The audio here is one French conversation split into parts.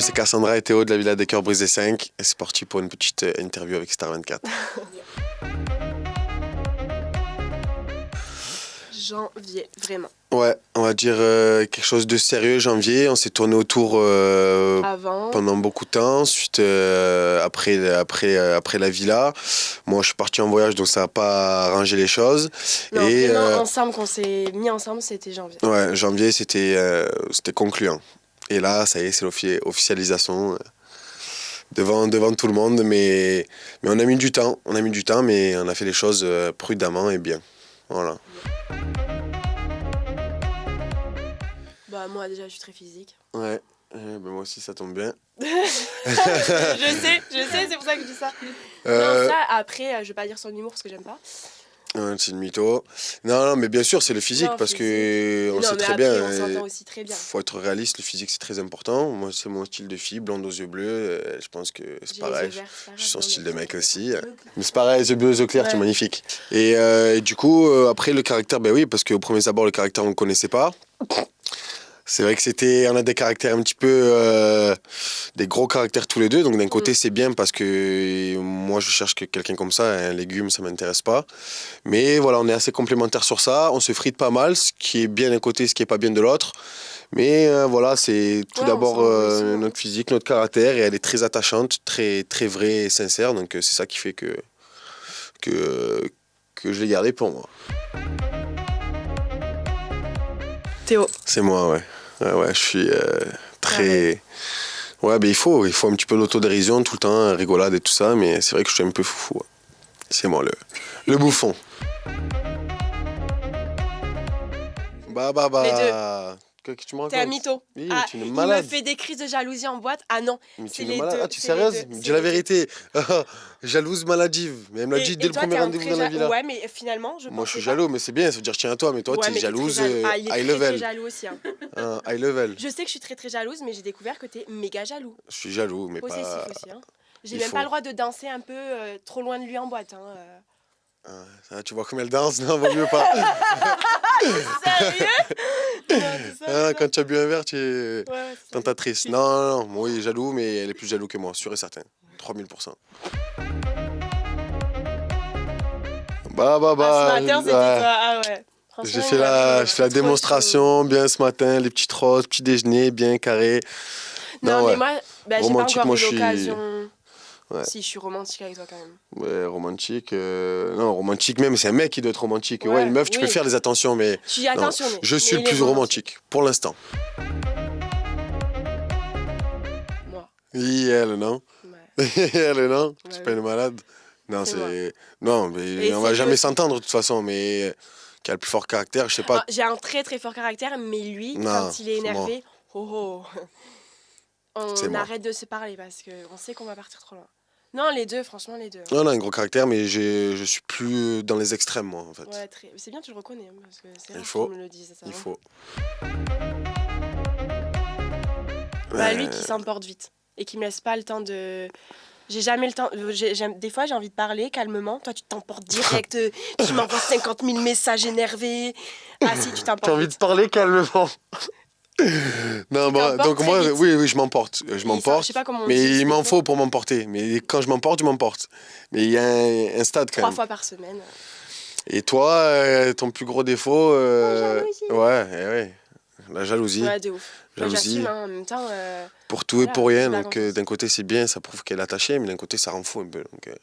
c'est Cassandra et Théo de la Villa des Cœurs Brisés 5. Et c'est parti pour une petite interview avec Star 24. Janvier, vraiment. Ouais, on va dire quelque chose de sérieux, janvier. On s'est tourné autour pendant beaucoup de temps. Ensuite, après la villa, moi je suis parti en voyage, donc ça n'a pas arrangé les choses. Non, et vraiment, ensemble, qu'on s'est mis ensemble, c'était janvier. Ouais, janvier, c'était concluant. Et là, ça y est, c'est l'officialisation devant tout le monde. Mais on a mis du temps, mais on a fait les choses prudemment et bien. Voilà. Bah, moi, déjà, je suis très physique. Ouais, moi aussi, ça tombe bien. je sais, c'est pour ça que je dis ça. Non, ça, après, je vais pas dire son humour parce que j'aime pas. C'est une mytho. Non, mais bien sûr, c'est le physique, non, parce que on sait très bien. On s'entend aussi très bien. Faut être réaliste, le physique, c'est très important. Moi, c'est mon style de fille, blonde aux yeux bleus. Je pense que c'est pareil. Je suis son style de mec aussi. Mais c'est pareil, yeux bleus, yeux clairs, tu es magnifique. Et du coup, après, le caractère, ben oui, parce qu'au premier abord, le caractère, on ne connaissait pas. C'est vrai que on a des caractères un petit peu, des gros caractères tous les deux. Donc d'un côté c'est bien parce que moi je cherche quelqu'un comme ça, un légume ça m'intéresse pas. Mais voilà, on est assez complémentaires sur ça. On se frite pas mal, ce qui est bien d'un côté, ce qui est pas bien de l'autre. Mais voilà, c'est tout d'abord notre physique, notre caractère, et elle est très attachante, très très vraie et sincère. Donc c'est ça qui fait que je l'ai gardée pour moi. Théo. C'est moi, ouais. Ouais, je suis très... Ouais, il faut un petit peu l'autodérision tout le temps, rigolade et tout ça, mais c'est vrai que je suis un peu foufou. Ouais. C'est moi, le bouffon. Les deux. Qu'est-ce que tu me racontes ? T'es un mytho. Oui, tu es une il malade. me fait des crises de jalousie en boîte. Ah non, c'est les deux. Ah, tu es sérieuse ? Dis la vérité. Jalouse maladive. Mais elle me l'a dit dès le premier rendez-vous dans la villa. Ouais, mais finalement, moi, je suis jaloux, mais c'est bien, ça veut dire tiens à toi. Mais toi, tu es jalouse high level. Très jaloux aussi. Hein. High level. Je sais que je suis très très jalouse, mais j'ai découvert que t'es méga jaloux. Je suis jaloux, mais possessif pas... aussi. Hein. J'ai même pas le droit de danser un peu trop loin de lui en boîte. Hein. Tu vois comme elle danse, non, vaut mieux pas. Sérieux? Quand tu as bu un verre, tu es tentatrice. Non, moi, il est jaloux, mais elle est plus jaloux que moi, sûr et certain. 3000%. Ce matin, c'était toi. Ah ouais. J'ai fait la démonstration, bien ce matin, les petites roses, petit déjeuner, bien carré. Non, mais moi, j'ai pas encore eu l'occasion. Ouais. Si, je suis romantique avec toi quand même. Ouais, romantique. Non, romantique même, c'est un mec qui doit être romantique. Ouais, une meuf, tu peux faire des attentions, mais. Je suis attentionnée. Je suis le plus romantique, pour l'instant. Moi. Oui, elle, non ? Ouais. Elle, non ? Ouais, c'est pas une malade ? Non, c'est. Moi. Non, mais on va jamais s'entendre de toute façon, mais. Qui a le plus fort caractère, je sais pas. J'ai un très très fort caractère, mais lui, quand il est énervé, on arrête de se parler parce qu'on sait qu'on va partir trop loin. Non, les deux, franchement, les deux. Non, un gros caractère, mais je suis plus dans les extrêmes, moi, en fait. Ouais, c'est bien, tu le reconnais, hein, parce que c'est rare qu'on me le dise. Il faut. Lui qui s'emporte vite et qui me laisse pas le temps de... J'ai jamais le temps... Des fois, j'ai envie de parler calmement. Toi, tu t'emportes direct. Tu m'envoies 50 000 messages énervés. Ah si, tu t'emportes. J'ai envie de parler calmement. Non, donc moi, oui, je m'emporte. Je m'emporte. Mais il m'en faut pour m'emporter. Mais quand je m'emporte, je m'emporte. Mais il y a un stade quand même. 3 fois par semaine. Et toi, ton plus gros défaut la jalousie. Ouais. La jalousie. Ouais, de ouf. Jalousie. J'assume, hein, en même temps. Pour tout et pour rien. Donc d'un côté, c'est bien, ça prouve qu'elle est attachée, mais d'un côté, ça rend fou un peu. Donc,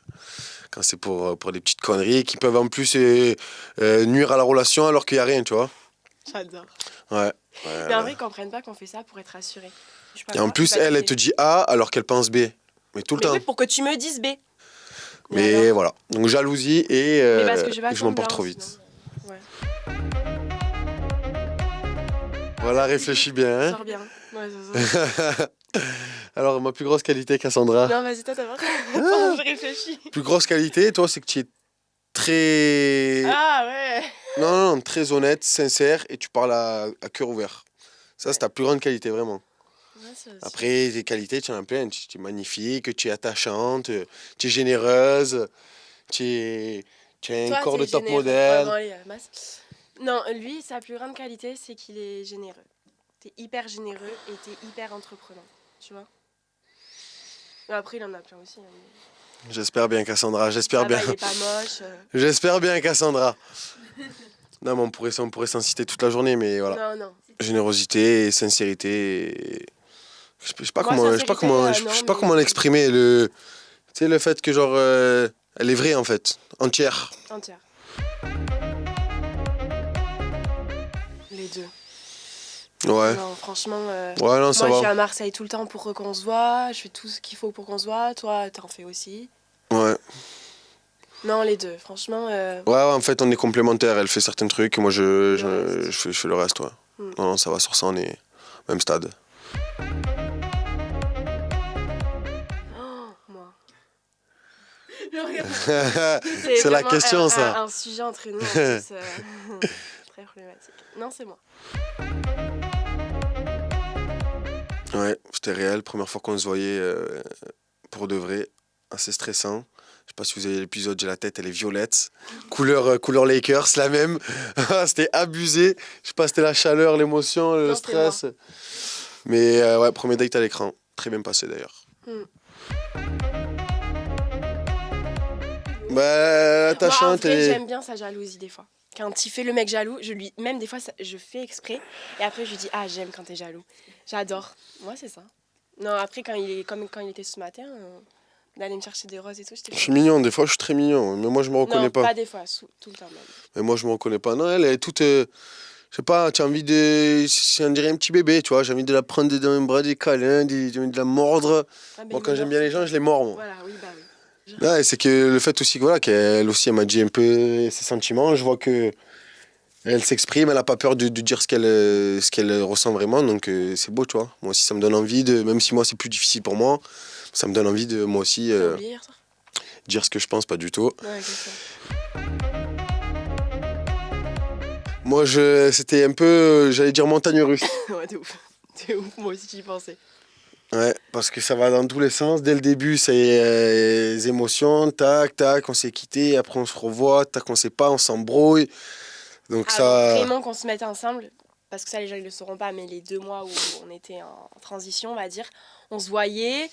quand c'est pour des petites conneries qui peuvent en plus nuire à la relation alors qu'il n'y a rien, tu vois. J'adore. Ouais. Mais en vrai, ils comprennent pas qu'on fait ça pour être rassurés. Et en plus, elle te dit A alors qu'elle pense B. Mais tout le temps. Oui, pour que tu me dises B. Mais voilà. Donc jalousie et je m'emporte trop vite. Ouais. Voilà, réfléchis bien. Hein. Sors bien. Ouais, ça. Alors, ma plus grosse qualité, Cassandra. Non, vas-y, toi, d'abord. Je réfléchis. Plus grosse qualité, toi, c'est que tu es très... Ah ouais. Non, très honnête, sincère, et tu parles à cœur ouvert. Ça, c'est ta plus grande qualité, vraiment. Ouais, après, tes qualités, tu en as plein. Tu es magnifique, tu es attachante, tu es généreuse, tu as un corps de top modèle. Non, lui, sa plus grande qualité, c'est qu'il est généreux. T'es hyper généreux et t'es hyper entreprenant, tu vois. Après, il en a plein aussi. Hein. J'espère bien, Cassandra, j'espère bien. Il est pas moche. J'espère bien, Cassandra. Non, mais on pourrait s'en citer toute la journée, mais voilà. Non. Générosité, sincérité. Je sais pas comment l'exprimer. Tu sais, le fait que, genre, elle est vraie, en fait. Entière. Les deux. Ouais. Non, franchement, moi, je suis à Marseille tout le temps pour qu'on se voit. Je fais tout ce qu'il faut pour qu'on se voit. Toi, t'en fais aussi. Ouais. Non, les deux, franchement. Ouais, en fait, on est complémentaires. Elle fait certains trucs, moi, je fais le reste, ouais. Non, ça va sur ça, on est au même stade. Moi. C'est la question, ça. Un sujet entre nous, en plus, très problématique. Non, c'est moi. Ouais, c'était réel. Première fois qu'on se voyait pour de vrai. Assez stressant. Je sais pas si vous avez l'épisode, j'ai la tête, elle est violette. Couleur Lakers, la même. C'était abusé. Je sais pas, c'était la chaleur, l'émotion, le stress. Mais ouais, premier date à l'écran. Très bien passé d'ailleurs. Bah, attachante. J'aime bien sa jalousie des fois. Quand il fait le mec jaloux, même des fois, je fais exprès. Et après, je lui dis, ah, j'aime quand t'es jaloux. J'adore. Moi, c'est ça. Non, après, comme quand il était ce matin, d'aller me chercher des roses et tout. Je suis mignon, des fois, je suis très mignon. Mais moi, je me reconnais pas. Non, pas des fois, tout le temps même. Mais moi, je me reconnais pas. Non, elle est toute... je sais pas, tu as envie de... On dirait un petit bébé, tu vois. J'ai envie de la prendre dans les bras, des câlins, j'ai envie de la mordre. Moi, quand j'aime bien les gens, je les mords, moi. Voilà, oui. Ouais, c'est que le fait aussi voilà, qu'elle aussi elle m'a dit un peu ses sentiments, je vois que elle s'exprime, elle a pas peur de dire ce qu'elle ressent vraiment, donc c'est beau, tu vois. Moi aussi ça me donne envie même si moi c'est plus difficile pour moi, ça me donne envie de moi aussi dire ce que je pense, pas du tout. Ouais, c'est ça. Moi c'était un peu, j'allais dire montagne russe. Ouais, de ouf, moi aussi j'y pensais. Ouais, parce que ça va dans tous les sens. Dès le début, c'est les émotions, tac, on s'est quitté, après on se revoit, tac, on sait pas, on s'embrouille. Donc ça... Vraiment qu'on se mette ensemble, parce que ça les gens ils le sauront pas, mais les 2 mois où on était en transition, on va dire, on se voyait,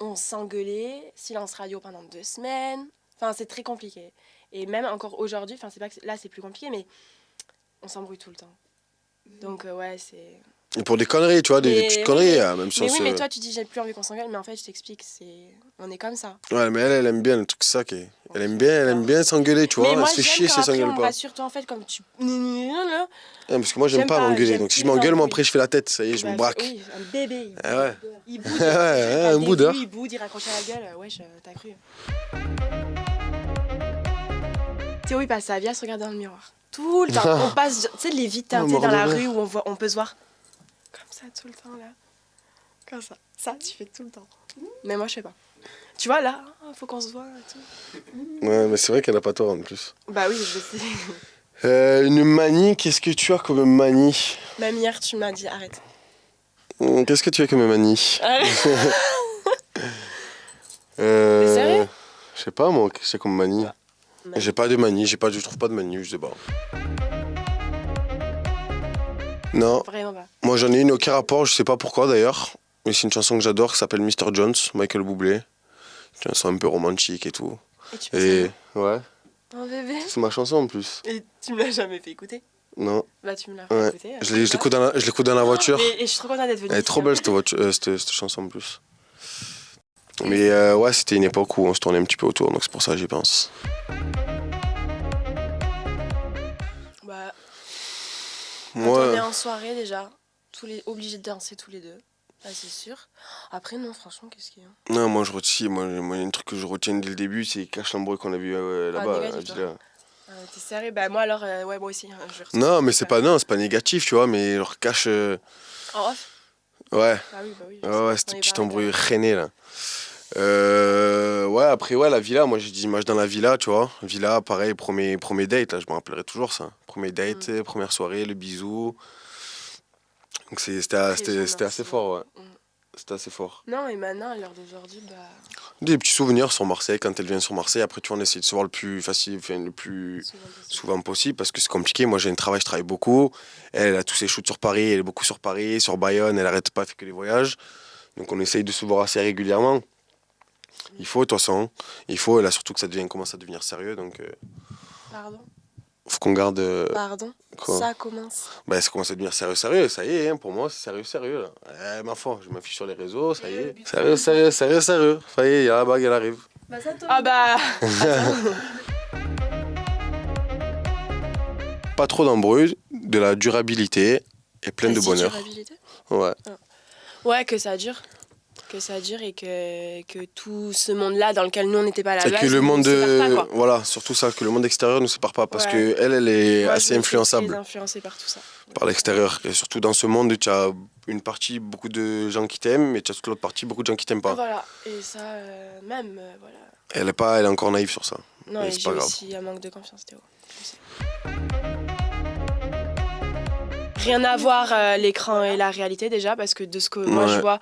on s'engueulait, silence radio pendant 2 semaines. Enfin, c'est très compliqué. Et même encore aujourd'hui, enfin c'est pas que là c'est plus compliqué, mais on s'embrouille tout le temps. Donc ouais, c'est... Et pour des conneries, tu vois, des petites conneries, même si mais toi tu dis j'ai plus envie qu'on s'engueule, mais en fait je t'explique, on est comme ça. Ouais, mais elle aime bien le truc ça qui elle aime bien s'engueuler, tu vois, mais moi, elle se fait chier si elle s'engueule pas. Rassure-toi en fait comme tu... Ouais, parce que moi j'aime pas m'engueuler, donc si je m'engueule, moi après je fais la tête, ça y est, je me braque. Oui, un bébé, il boude. Un boudeur. Il boude, il raccroche à la gueule, wesh, t'as cru. Théo il passe sa vie à se regarder dans le miroir. Tout le temps, on passe, tu sais les vides teintées dans la rue où on peut se voir. Comme ça tout le temps là. Comme ça. Ça tu fais tout le temps. Mais moi je fais pas. Tu vois là, faut qu'on se voit et tout. Ouais, mais c'est vrai qu'elle a pas tort en plus. Bah oui, je sais. Une manie, qu'est-ce que tu as comme manie? Même hier tu m'as dit arrête. Qu'est-ce que tu as comme manie? T'es sérieux? Je sais pas moi, qu'est-ce que c'est comme manie? J'ai pas de manie, je trouve pas de manie, je sais pas. Non. Vraiment pas. Moi j'en ai une, aucun rapport, je sais pas pourquoi d'ailleurs. Mais c'est une chanson que j'adore qui s'appelle Mr. Jones, Michael Bublé. C'est une chanson un peu romantique et tout. Et tu peux ouais. Un bébé. C'est ma chanson en plus. Et tu me l'as jamais fait écouter? Non. Bah tu me l'as fait écouter. Je l'écoute dans la voiture. Et je suis trop contente d'être venue. Elle est trop belle cette chanson en plus. Mais ouais, c'était une époque où on se tournait un petit peu autour, donc c'est pour ça que j'y pense. Bah, moi, on est en soirée déjà, obligés de danser tous les deux, ça c'est sûr. Après non, franchement, qu'est-ce qu'il y a? Non, moi je retiens, moi il y a un truc que je retiens dès le début, c'est cache l'embrouille qu'on a vu là-bas. T'es sérieux? Bah moi alors, ouais moi aussi. Non, mais c'est pas négatif, tu vois, mais alors cache... En off? Ouais. Ah oui, bah oui. Ouais, cette petite embrouille rennée là. Ouais, après, ouais, la villa, moi j'ai des images dans la villa, tu vois. Villa, pareil, premier date, là, je me rappellerai toujours ça. Premier date, première soirée, le bisou. Donc c'était assez fort, ouais. C'était assez fort. Non, et maintenant, à l'heure d'aujourd'hui, bah... Des petits souvenirs sur Marseille, quand elle vient sur Marseille. Après, tu vois, on essaie de se voir le plus facile, enfin, le plus souvent possible, parce que c'est compliqué. Moi, j'ai un travail, je travaille beaucoup. Elle a tous ses shoots sur Paris, elle est beaucoup sur Paris, sur Bayonne, elle arrête pas, elle fait que les voyages. Donc, on essaye de se voir assez régulièrement. Il faut, de toute façon. Il faut, et là, surtout que ça commence à devenir sérieux, donc... Pardon? Faut qu'on garde... Pardon? Quoi? Ça commence. Bah, ça commence à devenir sérieux, ça y est, hein, pour moi, c'est sérieux, là. Ma foi, je m'affiche sur les réseaux, ça y est. Sérieux. Ça y est, il y a la bague, elle arrive. Bah, ça tombe. Ah bah... Pas trop d'embrouilles, de la durabilité et plein de bonheur. Durabilité? Ouais. Ouais, que ça dure. Que ça dure et que tout ce monde-là dans lequel nous on n'était pas à la base, que le monde sépare pas, quoi. voilà, surtout ça, que le monde extérieur ne nous sépare pas parce que elle est moi, assez influençable. Très influencée par tout ça. Par l'extérieur. Et surtout dans ce monde, tu as une partie, beaucoup de gens qui t'aiment, mais tu as toute l'autre partie, beaucoup de gens qui t'aiment pas. Voilà, et ça, voilà. Elle est encore naïve sur ça. Non, et j'ai aussi un manque de confiance, Théo. Rien à voir l'écran et la réalité déjà, parce que de ce que moi je vois,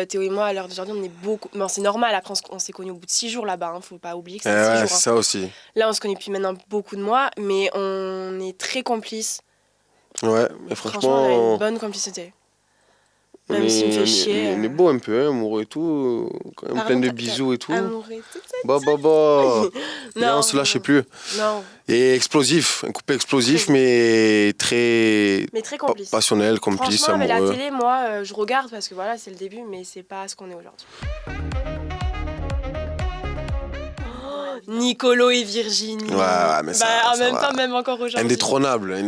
Théo et moi à l'heure d'aujourd'hui on est beaucoup... Bon, c'est normal, après on s'est connus au bout de 6 jours là-bas, faut pas oublier que c'est 6 jours. C'est ça aussi. Là on se connaît depuis maintenant beaucoup de mois, mais on est très complices. Ouais, mais franchement on a une bonne complicité. Même s'il me fait chier. On est beau un peu, hein, amoureux et tout, quand même. Pardon, plein de bisous et tout. Amoureux et tout. Bah. Là, on se lâchait plus. Non. Et explosif, un couple explosif, mais très complice. Passionnel, complice, franchement, amoureux. Mais la télé, moi, je regarde parce que voilà, c'est le début, mais c'est pas ce qu'on est aujourd'hui. Nicolo et Virginie. Ouais, mais ça, en même temps, même encore aujourd'hui. Indétrônable. Et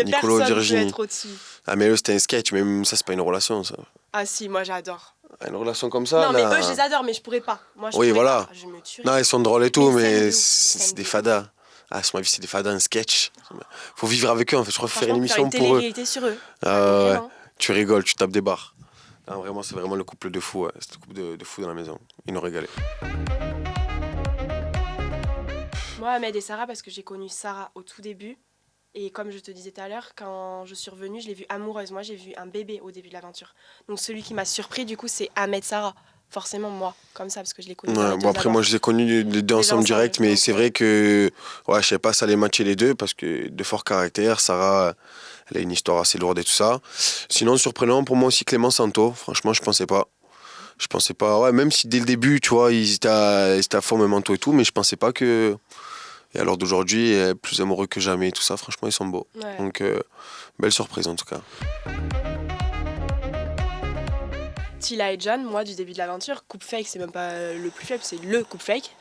Nicolo et Virginie. Peut être au-dessus. Ah, mais eux, c'était un sketch, même ça, c'est pas une relation, ça. Ah, si, moi, j'adore. Une relation comme ça. Non, mais eux, je les adore, mais je pourrais pas. Moi, je oui, pourrais voilà. Pas. Je me tuerais. Non, ils sont drôles et tout, mais c'est des fadas. Ah, sur ma vie, c'est des fadas, un sketch. Faut vivre avec eux, en fait. Je crois qu'il faut faire une émission pour eux. Sur eux. Ouais. Tu rigoles, tu tapes des barres. Non, vraiment, c'est vraiment le couple de fous. Ouais. C'est le couple de fous dans la maison. Ils nous régalaient. Moi, Ahmed et Sarah, parce que j'ai connu Sarah au tout début. Et comme je te disais tout à l'heure, quand je suis revenue, je l'ai vue amoureuse. Moi, j'ai vu un bébé au début de l'aventure. Donc celui qui m'a surpris, du coup, c'est Ahmed Sarah. Forcément, moi, comme ça, parce que je l'ai connu. Ouais, bon, après, moi, je les ai connus les deux ensemble direct, mais c'est vrai que je sais pas, ça allait matcher les deux, parce que de fort caractère, Sarah, elle a une histoire assez lourde et tout ça. Sinon, surprenant, pour moi aussi, Clément Santo. Franchement, je pensais pas. Même si dès le début, tu vois, ils étaient à fond, même Manto et tout, mais je pensais pas que... Et alors d'aujourd'hui, plus amoureux que jamais et tout ça, franchement, ils sont beaux. Ouais. Donc, belle surprise en tout cas. Tila et John, moi, du début de l'aventure, couple fake, c'est même pas le plus faible, c'est le couple fake.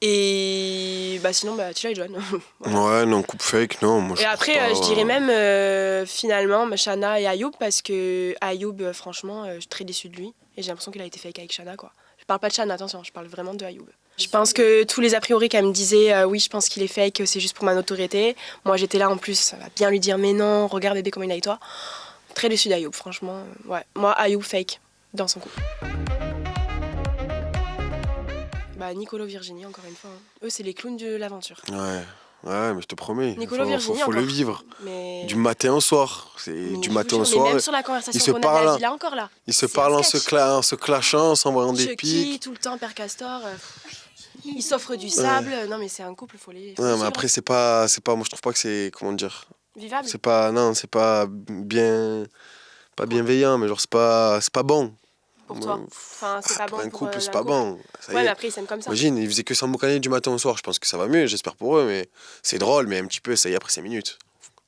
Et sinon, Tila et John. Voilà. Ouais, non, couple fake, non. Moi, et après, je dirais même, finalement, Shana et Ayoub, parce que Ayoub, franchement, je suis très déçue de lui. Et j'ai l'impression qu'il a été fake avec Shana, quoi. Je parle pas de Shana, attention, je parle vraiment de Ayoub. Je pense que tous les a priori qu'elle me disait oui, je pense qu'il est fake, c'est juste pour ma notoriété. Moi, j'étais là en plus, ça va bien lui dire mais non, regarde bébé comment il est avec toi. Très déçue d'Ayoub, franchement. Ouais, moi, Ayoub fake dans son couple. Nicolo Virginie, encore une fois. Eux, c'est les clowns de l'aventure. Ouais, mais je te promets, Nicolo Virginie, faut le vivre. Mais... Du matin au soir. Du matin au soir. Mais même sur la conversation qu'on a, il est encore là. Ils se parlent en se clashant, en s'envoyant des pics. Tout le temps, Père Castor. Ils s'offrent du sable. Non, mais c'est un couple, faut les. Ouais, mais après, c'est pas. Moi, je trouve pas que c'est. Comment dire. Vivable. C'est pas bien. Pas bienveillant, mais genre, c'est pas bon. Pour toi. Enfin, c'est pas bon pour un couple, c'est un pas couple. bon. Ouais, mais après, ils s'aiment comme ça. Imagine, ils faisaient que s'emboucaner du matin au soir. Je pense que ça va mieux, j'espère pour eux, mais c'est drôle, mais un petit peu, ça y est, après 5 minutes.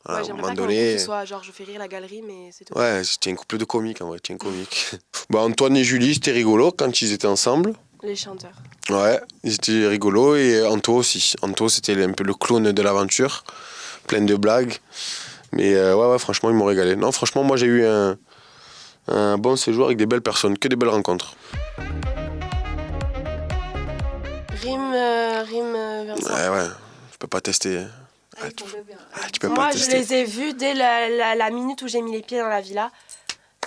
Voilà, ouais, j'aimerais pas que ce soit genre, je fais rire la galerie, mais c'est tout. Ouais, c'était un couple de comiques, en vrai, c'était un comique. Antoine et Julie, c'était rigolo quand ils étaient ensemble. Les chanteurs. Ouais, ils étaient rigolos, et Anto aussi. Anto, c'était un peu le clown de l'aventure, plein de blagues. Mais ouais, franchement, ils m'ont régalé. Non, franchement, moi, j'ai eu un bon séjour avec des belles personnes, que des belles rencontres. Rime Vincent. Ouais, je peux pas tester. Tu peux moi, pas tester. Je les ai vus dès la minute où j'ai mis les pieds dans la villa.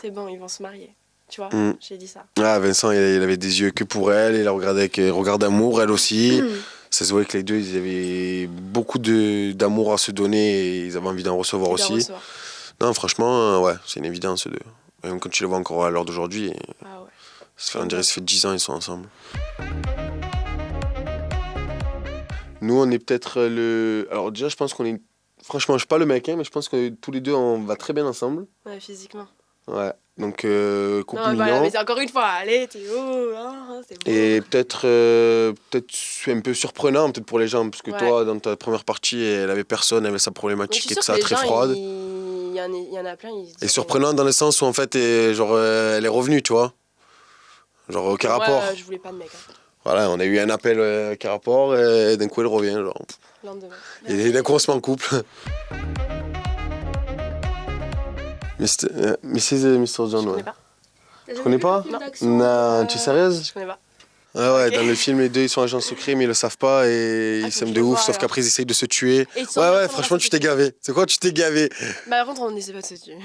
C'est bon, ils vont se marier. Tu vois, j'ai dit ça. Ah, Vincent, il avait des yeux que pour elle, il la regardait avec regard d'amour, elle aussi. Ça se voyait que les deux, ils avaient beaucoup d'amour à se donner et ils avaient envie d'en recevoir aussi. Non, franchement, ouais, c'est une évidence, eux deux. Même quand tu les vois encore à l'heure d'aujourd'hui, on dirait que ça fait 10 ans qu'ils sont ensemble. Nous, on est peut-être Alors déjà, je pense qu'on est... Franchement, je suis pas le mec, mais je pense que tous les deux, on va très bien ensemble. Ouais, physiquement. Ouais. Donc, couple Non, mignon. voilà, mais c'est encore une fois, allez, Théo, hein, c'est bon. Et peut-être c'est un peu surprenant peut-être pour les gens, parce que toi, dans ta première partie, elle avait personne, elle avait sa problématique et tout ça, très froide. Il y en a plein, ils se Et diraient... surprenant dans le sens où en fait, genre, elle est revenue, tu vois. Genre, aucun rapport. Je voulais pas de mec. Hein. Voilà, on a eu un appel aucun rapport, et d'un coup, elle revient, genre. Lendemain. Et d'un coup, on se met en couple. Mr. John, Je ouais. connais pas. Tu connais pas? Non, tu es sérieuse? Je connais pas. Ah ouais, Okay. Dans le film, les deux ils sont agents secrets, mais ils le savent pas et ils s'aiment de ouf, sauf qu'après ils essayent de se tuer. Ouais, franchement, tu t'es gavé. C'est quoi, tu t'es gavé? Bah, par contre, on essaie pas de se tuer.